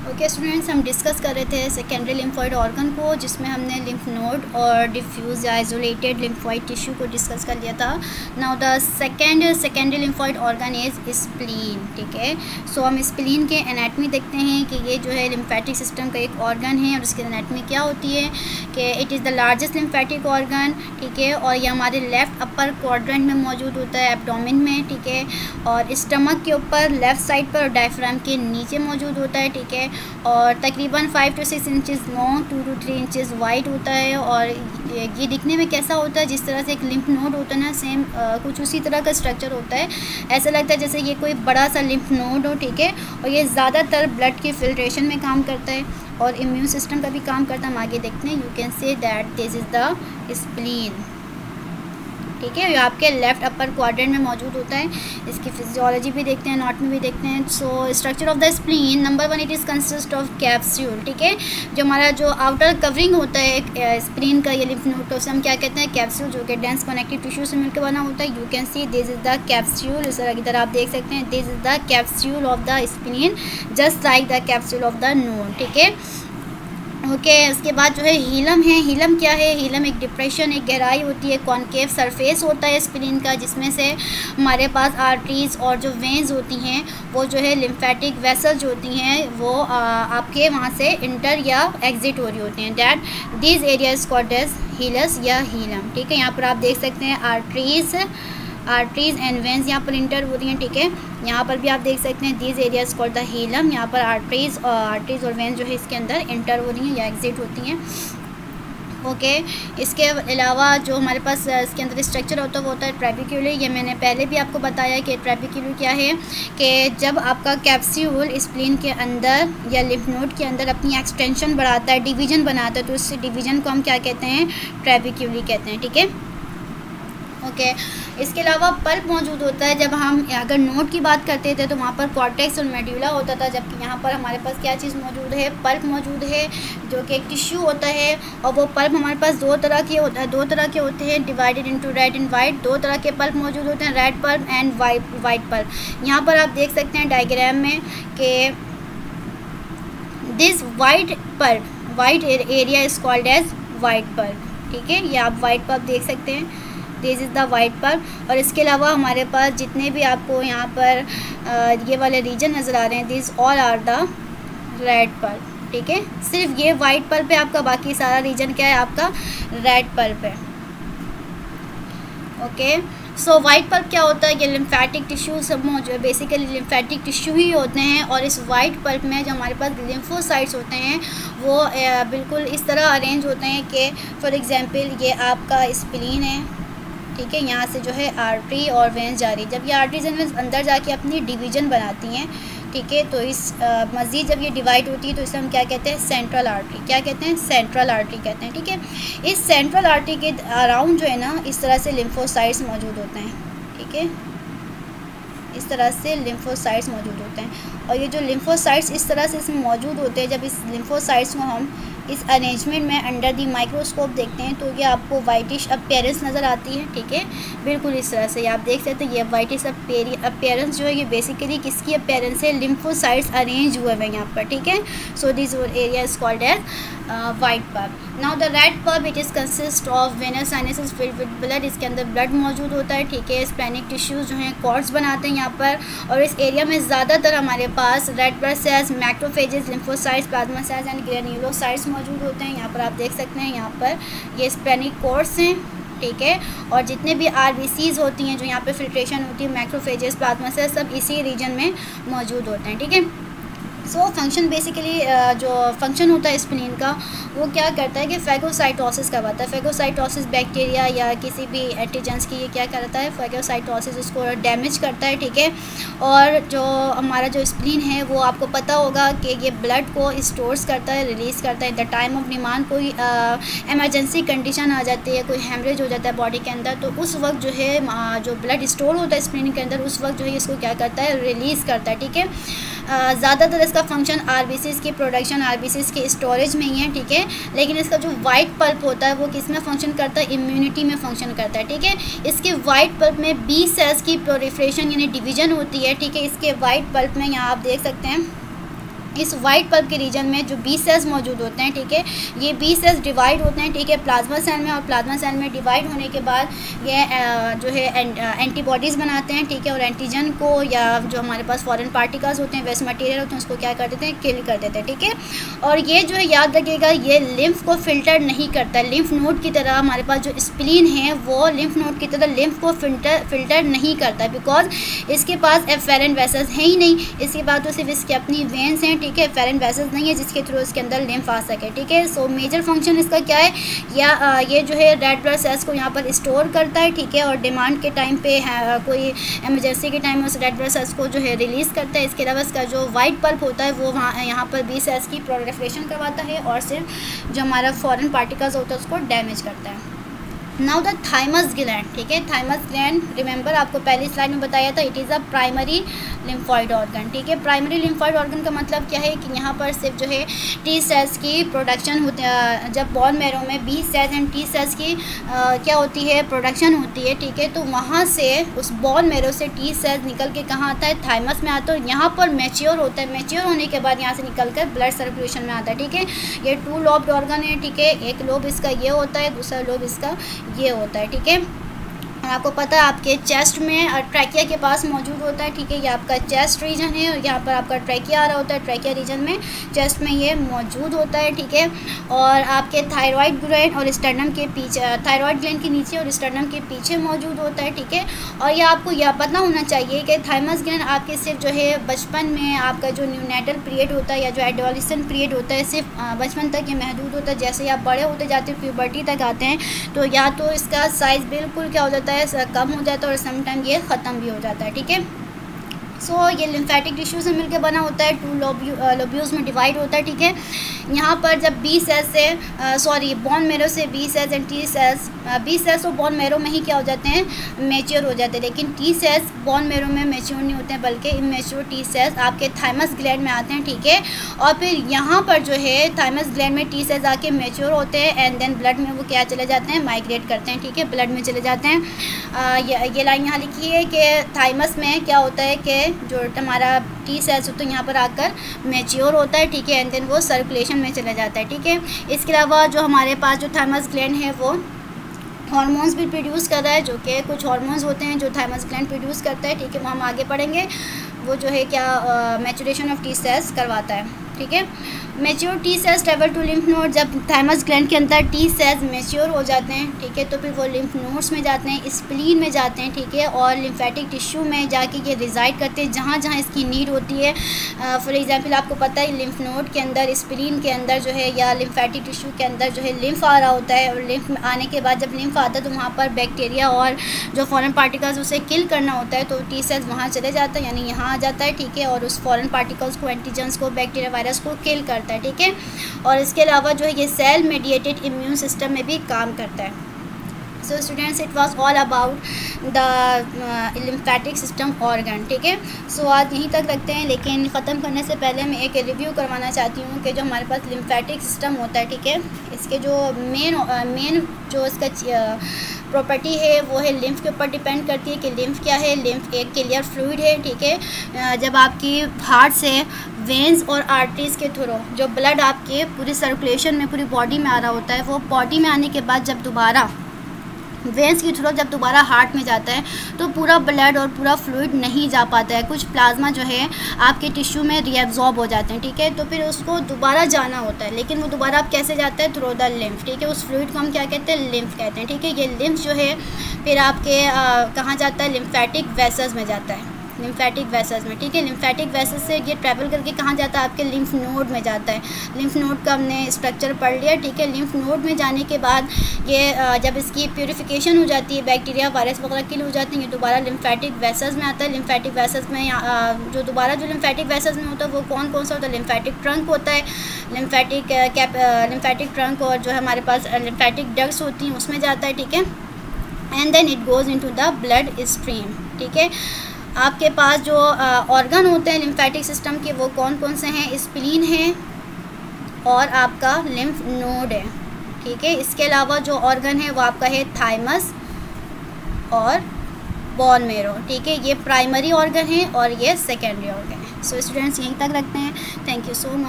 Okay students, हम discuss कर रहे थे सेकेंडरी लिम्फोइड ऑर्गन को, जिसमें हमने लिम्फ नोड और डिफ्यूज या आइसोलेटेड लिम्फोइड टिश्यू को डिस्कस कर लिया था। Now the secondary lymphoid organ is spleen. ठीक है, सो हम स्प्लीन के एनाटमी देखते हैं कि ये जो है लिम्फेटिक सिस्टम का एक ऑर्गन है और उसकी एनाटमी क्या होती है कि it is the largest lymphatic organ. ठीक है, और ये हमारे लेफ़्ट अपर क्वाड्रेंट में मौजूद होता है, एब्डोमेन में। ठीक है, और स्टमक के ऊपर लेफ़्ट साइड पर और डायफ्राम के नीचे मौजूद होता है। ठीक है, और तकरीबन 5 to 6 inches long, 2 to 3 inches wide होता है। और ये दिखने में कैसा होता है, जिस तरह से एक लिम्फ नोड होता है ना, सेम कुछ उसी तरह का स्ट्रक्चर होता है। ऐसा लगता है जैसे ये कोई बड़ा सा लिम्फ नोड हो। ठीक है, और ये ज़्यादातर ब्लड की फिल्ट्रेशन में काम करता है और इम्यून सिस्टम का भी काम करता है। हम आगे देखते हैं। You can say that this is the spleen. ठीक है, ये आपके लेफ़्ट अपर क्वाड्रेंट में मौजूद होता है। इसकी फिजियोलॉजी भी देखते हैं, एनाटॉमी भी देखते हैं। So structure of the spleen, number 1, it is consist of capsule. ठीक है, जो हमारा जो आउटर कवरिंग होता है स्प्लीन का, ये लिम्फ नोड का, उसे हम क्या कहते हैं, कैप्सूल, जो कि डेंस कनेक्टिव टिश्यू से मिलकर बना होता है। You can see this is the capsule. इस तरह की तरह आप देख सकते हैं, this is the capsule of the spleen, just like the capsule of the node. ठीक है, ओके, उसके बाद जो है हीलम है। हीलम क्या है? हीलम एक डिप्रेशन, एक गहराई होती है, कॉनकेव सरफेस होता है स्प्लीन का, जिसमें से हमारे पास आर्टरीज़ और जो वेंस होती हैं, वो जो है लिम्फेटिक वेसल्स होती हैं, वो आपके वहाँ से इंटर या एग्जिट हो रही होती हैं। That this area is called as hilus या हीलम। ठीक है, यहाँ पर आप देख सकते हैं आर्टरीज़ एंड वेंस यहाँ पर इंटर हो रही हैं। ठीक है, यहाँ पर भी आप देख सकते हैं दिस एरियाज कॉल्ड द हीलम। यहाँ पर आर्टरीज़ और वेंस जो है इसके अंदर इंटर हो रही हैं या एग्जिट होती हैं। ओके, इसके अलावा जो हमारे पास इसके अंदर स्ट्रक्चर होता है वो होता है ट्रेबिक्यूली। ये मैंने पहले भी आपको बताया कि ट्रेबिक्यूली क्या है, कि जब आपका कैप्सूल स्प्लीन के अंदर या लिम्फ नोड के अंदर अपनी एक्सटेंशन बढ़ाता है, डिवीज़न बनाता है, तो उस डिवीज़न को हम क्या कहते हैं, ट्रेबिक्यूली कहते हैं। ठीक है, ओके, इसके अलावा पल्प मौजूद होता है। जब हम अगर नोड की बात करते थे तो वहाँ पर कॉर्टेक्स और मेड्यूला होता था, जबकि यहाँ पर हमारे पास क्या चीज़ मौजूद है, पल्प मौजूद है, जो कि एक टिश्यू होता है। और वो पल्प हमारे पास दो तरह के होते हैं, divided into red and white. दो तरह के पल्प मौजूद होते हैं, red pulp and white pulp. यहाँ पर आप देख सकते हैं डायग्राम में कि this white area is called as white pulp. ठीक है, ये आप वाइट पल्प देख सकते हैं, this is the white pulp. और इसके अलावा हमारे पास जितने भी आपको यहाँ पर ये वाले रीजन नज़र आ रहे हैं, this all are the red pulp. ठीक है, सिर्फ ये वाइट पल्प है आपका, बाकी सारा रीजन क्या है, आपका रेड पल्प है। ओके, सो वाइट पल्प क्या होता है, ये लिम्फेटिक टिश्यू सब मौजूद, बेसिकली लिम्फेटिक टिश्यू ही होते हैं। और इस वाइट पल्प में जो हमारे पास लिम्फोसाइट्स होते हैं, वो बिल्कुल इस तरह अरेंज होते हैं कि फॉर एग्जांपल ये आपका स्प्लीन है। ठीक है, यहाँ से जो है आर्टरी और वेंस जा रही है। जब ये आर्टरीज एंड वेंस अंदर जाके अपनी डिवीज़न बनाती हैं, ठीक है, तो इस मज़ीद जब ये डिवाइड होती है तो इसे हम क्या कहते हैं, सेंट्रल आर्टरी। क्या कहते हैं, सेंट्रल आर्टरी कहते हैं। ठीक है, इस सेंट्रल आर्टरी के अराउंड जो है ना, इस तरह से लिम्फोसाइट्स मौजूद होते हैं। ठीक है, इस तरह से लिम्फोसाइट्स मौजूद होते हैं। और ये जो लिम्फोसाइट्स इस तरह से इसमें मौजूद होते हैं, जब इस लिम्फोसाइट्स को हम इस अरेंजमेंट में अंडर दी माइक्रोस्कोप देखते हैं तो ये आपको वाइटिश अपीयरेंस नज़र आती है। ठीक है, बिल्कुल इस तरह से आप देख सकते हैं, ये वाइटिश अपीयरेंस जो है, ये बेसिकली किसकी अपीयरेंस है, लिम्फोसाइट्स अरेंज हुए हैं यहाँ पर। ठीक है, so this area is called as white pulp. Now the red pulp, it is consist of venous sinuses filled with blood. इसके अंदर ब्लड मौजूद होता है। ठीक है, स्प्लेनिक टिश्यूज़ जो हैं कॉर्ड्स बनाते हैं यहाँ पर। और इस एरिया में ज़्यादातर हमारे पास red blood cells, macrophages, lymphocytes, plasma cells and granulocytes मौजूद होते हैं। यहाँ पर आप देख सकते हैं, यहाँ पर ये स्प्लेनिक कॉर्ड्स हैं। ठीक है, और जितने भी आरबीसीज होती हैं जो यहाँ पे फिल्ट्रेशन होती है, मैक्रोफेजेस, प्लाज्मा सेल्स, सब इसी रीजन में मौजूद होते हैं। ठीक है, सो फंक्शन बेसिकली जो फंक्शन होता है स्प्लीन का, वो क्या करता है कि फैगोसाइटोसिस करवाता है। फैगोसाइटोसिस बैक्टीरिया या किसी भी एंटीजेंस की ये क्या करता है, फैगोसाइटोसिस उसको डैमेज करता है। ठीक है, और जो हमारा जो स्प्लीन है वो आपको पता होगा कि ये ब्लड को स्टोर्स करता है, रिलीज़ करता है। In the time of demand कोई एमरजेंसी कंडीशन आ जाती है, कोई हेमरेज हो जाता है बॉडी के अंदर, तो उस वक्त जो है जो ब्लड स्टोर होता है स्प्लीन के अंदर, उस वक्त जो है इसको क्या करता है, रिलीज़ करता है। ठीक है, ज़्यादातर इसका फंक्शन आरबीसीज की प्रोडक्शन, आरबीसीज की स्टोरेज में ही है। ठीक है, लेकिन इसका जो वाइट पल्प होता है वो किस में फंक्शन करता है, इम्यूनिटी में फंक्शन करता है। ठीक है, इसके वाइट पल्प में बी सेल्स की प्रोलिफरेशन यानी डिवीज़न होती है। ठीक है, इसके वाइट पल्प में यहाँ आप देख सकते हैं इस वाइट पल्प के रीजन में जो बी सेल्स मौजूद होते हैं, ठीक है, ये बी सेल्स डिवाइड होते हैं, ठीक है, प्लाज्मा सेल में, और प्लाज्मा सेल में डिवाइड होने के बाद ये जो है एंटीबॉडीज़ बनाते हैं, ठीक है, और एंटीजन को या जो हमारे पास फॉरेन पार्टिकल्स होते हैं, वेस्ट मटेरियल होते हैं, उसको क्या कर देते हैं, किल कर देते हैं, ठीक है। और ये जो है याद रखिएगा, ये लिम्फ को फिल्टर नहीं करता, लिम्फ नोड की तरह हमारे पास जो स्प्लीन है वो लिम्फ नोड की तरह लिम्फ को फिल्टर नहीं करता, बिकॉज इसके पास एफेरेंट वेसल्स हैं ही नहीं, इसके बाद तो सिर्फ इसकी अपनी वेंस हैं, ठीक है, एफेरेंट वेसल्स नहीं है जिसके थ्रू इसके अंदर लिम्फ आ सके, ठीक है। सो मेजर फंक्शन इसका क्या है, या ये जो है रेड ब्लड सेल्स को यहाँ पर स्टोर करता है, ठीक है, और डिमांड के टाइम पे कोई एमरजेंसी के टाइम में उस रेड ब्लड सेल्स को जो है रिलीज़ करता है। इसके अलावा इसका जो वाइट पल्प होता है वो वहाँ यहाँ पर बी सेल्स की प्रोलिफरेशन करवाता है और सिर्फ जो हमारा फॉरेन पार्टिकल्स होता है उसको डैमेज करता है। नाउ द थाइमस ग्लैंड, ठीक है, थाइमस ग्लैंड रिमेंबर आपको पहली स्लाइड में बताया था, it is a primary lymphoid organ, ठीक है। प्राइमरी लिम्फॉइड ऑर्गन का मतलब क्या है कि यहाँ पर सिर्फ जो है टी सेल्स की प्रोडक्शन होती है, जब बोन मैरो में B cells and T cells की क्या होती है, प्रोडक्शन होती है, ठीक है, तो वहाँ से उस बोन मैरो से टी सेल्स निकल के कहाँ आता है, थाइमस में आता है, और यहाँ पर मैच्योर होता है, मैच्योर होने के बाद यहाँ से निकल कर ब्लड सर्कुलेशन में आता है, ठीक है। ये 2 लॉब्ड ऑर्गन है, ठीक है, एक लोब इसका ये होता है, दूसरा लोब इसका ये होता है, ठीक है। आपको पता है आपके चेस्ट में ट्रैकिया के पास मौजूद होता है, ठीक है, ये आपका चेस्ट रीजन है और यहाँ पर आपका ट्रैकिया आ रहा होता है, ट्रैकिया रीजन में चेस्ट में ये मौजूद होता है, ठीक है। और आपके थायराइड ग्लैंड और स्टर्नम के पीछे, थायराइड ग्लैंड के नीचे और स्टर्नम के पीछे मौजूद होता है, ठीक है। और ये आपको यह पता होना चाहिए कि थाइमस ग्लैंड आपके सिर्फ जो है बचपन में आपका जो न्यूनेटल पीरियड होता है या जो एडोलेसेंट पीरियड होता है सिर्फ बचपन तक ये महदूद होता है, जैसे आप बड़े होते जाते हैं प्यूबर्टी तक आते हैं तो या तो इसका साइज़ बिल्कुल क्या हो जाता है, कम हो जाता है और समटाइम ये ख़त्म भी हो जाता है, ठीक है। सो ये लिम्फेटिक टिश्यू से मिलकर बना होता है, 2 लोब्यूल्स में डिवाइड होता है, ठीक है। यहाँ पर जब बी सेल्स से बोन मैरो से B cells and T cells, B cells और बोन मैरो में ही क्या हो जाते हैं, मैच्योर हो जाते हैं, लेकिन टी सेल्स बोन मैरो में मैच्योर नहीं होते हैं बल्कि इमेच्योर टी सेल्स आपके थाइमस ग्लैंड में आते हैं, ठीक है। और फिर यहाँ पर जो है थाइमस ग्लैंड में टी सेल्स आके मैच्योर होते हैं एंड देन ब्लड में वो क्या चले जाते हैं, माइग्रेट करते हैं, ठीक है, ब्लड में चले जाते हैं। ये लाइन यहाँ लिखी है कि थाइमस में क्या होता है कि जो हमारा टी सेल्स होते हैं यहाँ पर आकर मैच्योर होता है, ठीक है, एंड देन वो सर्कुलेशन में चला जाता है, ठीक है। इसके अलावा जो हमारे पास जो थाइमस ग्लैंड है वो हार्मोन्स भी प्रोड्यूस कर रहा है, जो कि कुछ हार्मोन्स होते हैं जो थाइमस ग्लैंड प्रोड्यूस करता है, ठीक है, वो हम आगे पढ़ेंगे। वो जो है क्या मैचुरेशन ऑफ टी सेल्स करवाता है, ठीक है। Mature T cells travel to lymph node, जब थाइमस ग्लैंड के अंदर टी सेल्स मैच्योर हो जाते हैं, ठीक है, तो फिर वो लिम्फ नोड्स में जाते हैं, स्प्लीन में जाते हैं, ठीक है, और लिम्फेटिक टिश्यू में जाके ये रिजाइड करते हैं जहाँ जहाँ इसकी नीड होती है। फॉर एग्जांपल आपको पता है लिम्फ नोड के अंदर, स्प्लीन के अंदर जो है या लिम्फेटिक टिश्यू के अंदर जो है लिम्फ आ रहा होता है, और लिम्फ आने के बाद जब लिम्फ आता है तो वहाँ पर बैक्टीरिया और जो फॉरेन पार्टिकल्स उसे किल करना होता है, तो टी सेल्स वहाँ चले जाता है, यानी यहाँ आ जाता है, ठीक है, और उस फॉरेन पार्टिकल्स को, एंटीजन्स को, बैक्टीरिया वायरस को किल करता है, ठीक है। और इसके अलावा जो है ये सेल मेडिएटेड इम्यून सिस्टम में भी काम करता है। So students, it was all about the lymphatic system organ, ठीक है। सो आज यहीं तक रखते हैं, लेकिन ख़त्म करने से पहले मैं एक रिव्यू करवाना चाहती हूँ कि जो हमारे पास लिम्फेटिक सिस्टम होता है, ठीक है, इसके जो मेन जो इसका प्रॉपर्टी है वो है लिम्फ के ऊपर डिपेंड करती है कि लिम्फ क्या है। लिम्फ एक क्लियर फ्लूइड है, ठीक है। जब आपकी हार्ट से वेंस और आर्टरीज़ के थ्रू जो ब्लड आपके पूरी सर्कुलेशन में पूरी बॉडी में आ रहा होता है, वो बॉडी में आने के बाद जब दोबारा वेंस के थ्रू जब दोबारा हार्ट में जाता है तो पूरा ब्लड और पूरा फ्लूइड नहीं जा पाता है, कुछ प्लाज्मा जो है आपके टिश्यू में रीअब्जॉर्ब हो जाते हैं, ठीक है, तो फिर उसको दोबारा जाना होता है, लेकिन वो दोबारा आप कैसे जाता है, थ्रू द लिम्फ, ठीक है। उस फ्लूइड को हम क्या कहते हैं, लिम्फ कहते हैं, ठीक है। ये लिम्फ जो है फिर आपके कहाँ जाता है, लिम्फेटिक वेसल्स में जाता है, लिम्फेटिक वेसल्स में, ठीक है। लिम्फेटिक वेसल्स से ये ट्रैवल करके कहाँ जाता है, आपके लिम्फ नोड में जाता है। लिम्फ नोड का हमने स्ट्रक्चर पढ़ लिया, ठीक है। लिम्फ नोड में जाने के बाद ये जब इसकी प्यूरिफिकेशन हो जाती है, बैक्टीरिया वायरस वगैरह किल हो जाते हैं, ये दोबारा लिम्फेटिक वेसल्स में आता है। लिम्फेटिक वेसल्स में जो दोबारा जो लिम्फेटिक वेसल्स में होता है वो कौन कौन सा होता है, लिम्फेटिक ट्रंक होता है, लिम्फेटिक ट्रंक, और जो हमारे पास लिम्फेटिक डक्ट्स होती हैं उसमें जाता है, ठीक है। And then it goes into the blood stream, ठीक है। आपके पास जो ऑर्गन होते हैं लिम्फेटिक सिस्टम के वो कौन कौन से हैं, स्प्लीन है और आपका लिम्फ नोड है, ठीक है। इसके अलावा जो ऑर्गन है वो आपका है थाइमस और बोन मैरो, ठीक है। ये प्राइमरी ऑर्गन है और ये सेकेंडरी ऑर्गन है। सो स्टूडेंट्स यहीं तक रखते हैं। Thank you so much.